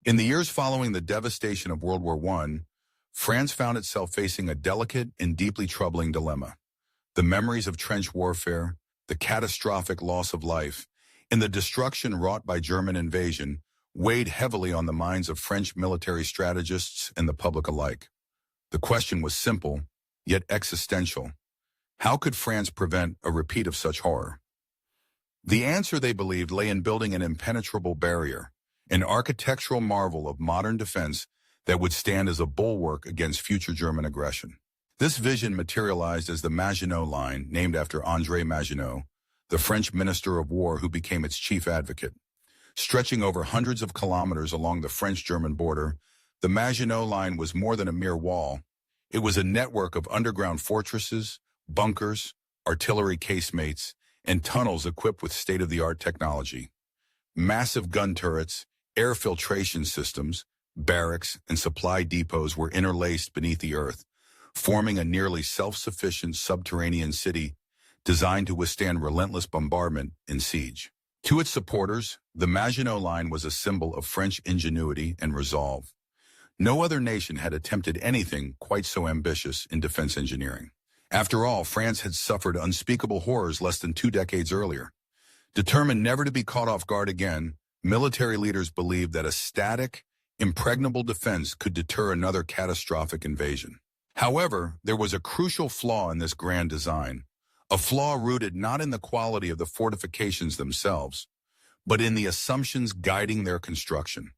In the years following the devastation of World War I, France found itself facing a delicate and deeply troubling dilemma. The memories of trench warfare, the catastrophic loss of life, and the destruction wrought by German invasion weighed heavily on the minds of French military strategists and the public alike. The question was simple, yet existential. How could France prevent a repeat of such horror? The answer, they believed, lay in building an impenetrable barrier, an architectural marvel of modern defense that would stand as a bulwark against future German aggression. This vision materialized as the Maginot Line, named after André Maginot, the French Minister of War who became its chief advocate. Stretching over hundreds of kilometers along the French-German border, the Maginot Line was more than a mere wall. It was a network of underground fortresses, bunkers, artillery casemates, and tunnels equipped with state-of-the-art technology. Massive gun turrets, air filtration systems, barracks, and supply depots were interlaced beneath the earth, forming a nearly self-sufficient subterranean city designed to withstand relentless bombardment and siege. To its supporters, the Maginot Line was a symbol of French ingenuity and resolve. No other nation had attempted anything quite so ambitious in defense engineering. After all, France had suffered unspeakable horrors less than 2 decades earlier. Determined never to be caught off guard again, military leaders believed that a static, impregnable defense could deter another catastrophic invasion. However, there was a crucial flaw in this grand design, a flaw rooted not in the quality of the fortifications themselves, but in the assumptions guiding their construction.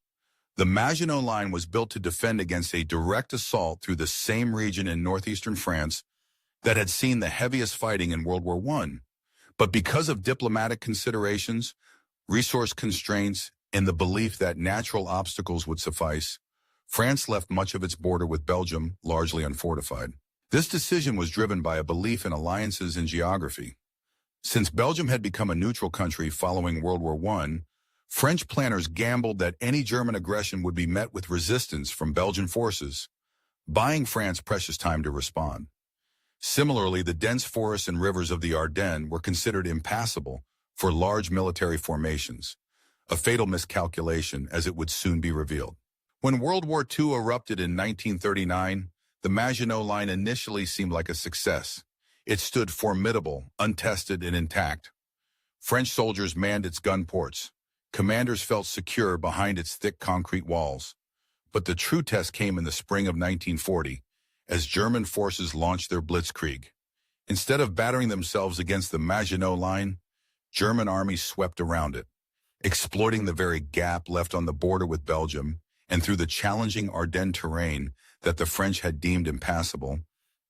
The Maginot Line was built to defend against a direct assault through the same region in northeastern France that had seen the heaviest fighting in World War I. But because of diplomatic considerations, resource constraints, and the belief that natural obstacles would suffice, France left much of its border with Belgium largely unfortified. This decision was driven by a belief in alliances and geography. Since Belgium had become a neutral country following World War I, French planners gambled that any German aggression would be met with resistance from Belgian forces, buying France precious time to respond. Similarly, the dense forests and rivers of the Ardennes were considered impassable for large military formations, a fatal miscalculation as it would soon be revealed. When World War II erupted in 1939, the Maginot Line initially seemed like a success. It stood formidable, untested, and intact. French soldiers manned its gun ports. Commanders felt secure behind its thick concrete walls. But the true test came in the spring of 1940, as German forces launched their blitzkrieg. Instead of battering themselves against the Maginot Line, German armies swept around it, exploiting the very gap left on the border with Belgium, and through the challenging Ardennes terrain that the French had deemed impassable,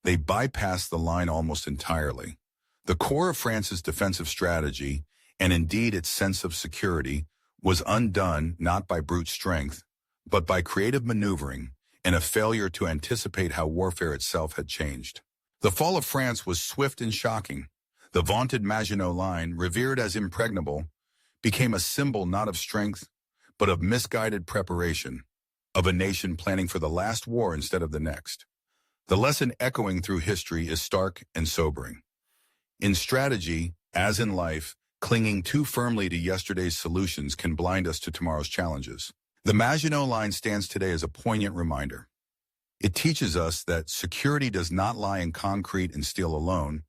they bypassed the line almost entirely. The core of France's defensive strategy, and indeed its sense of security, was undone not by brute strength, but by creative maneuvering and a failure to anticipate how warfare itself had changed. The fall of France was swift and shocking. The vaunted Maginot Line, revered as impregnable, became a symbol not of strength, but of misguided preparation, of a nation planning for the last war instead of the next. The lesson echoing through history is stark and sobering. In strategy, as in life, clinging too firmly to yesterday's solutions can blind us to tomorrow's challenges. The Maginot Line stands today as a poignant reminder. It teaches us that security does not lie in concrete and steel alone,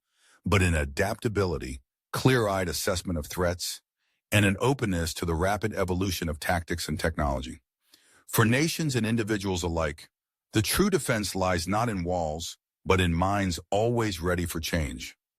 but in adaptability, clear-eyed assessment of threats, and an openness to the rapid evolution of tactics and technology. For nations and individuals alike, the true defense lies not in walls, but in minds always ready for change.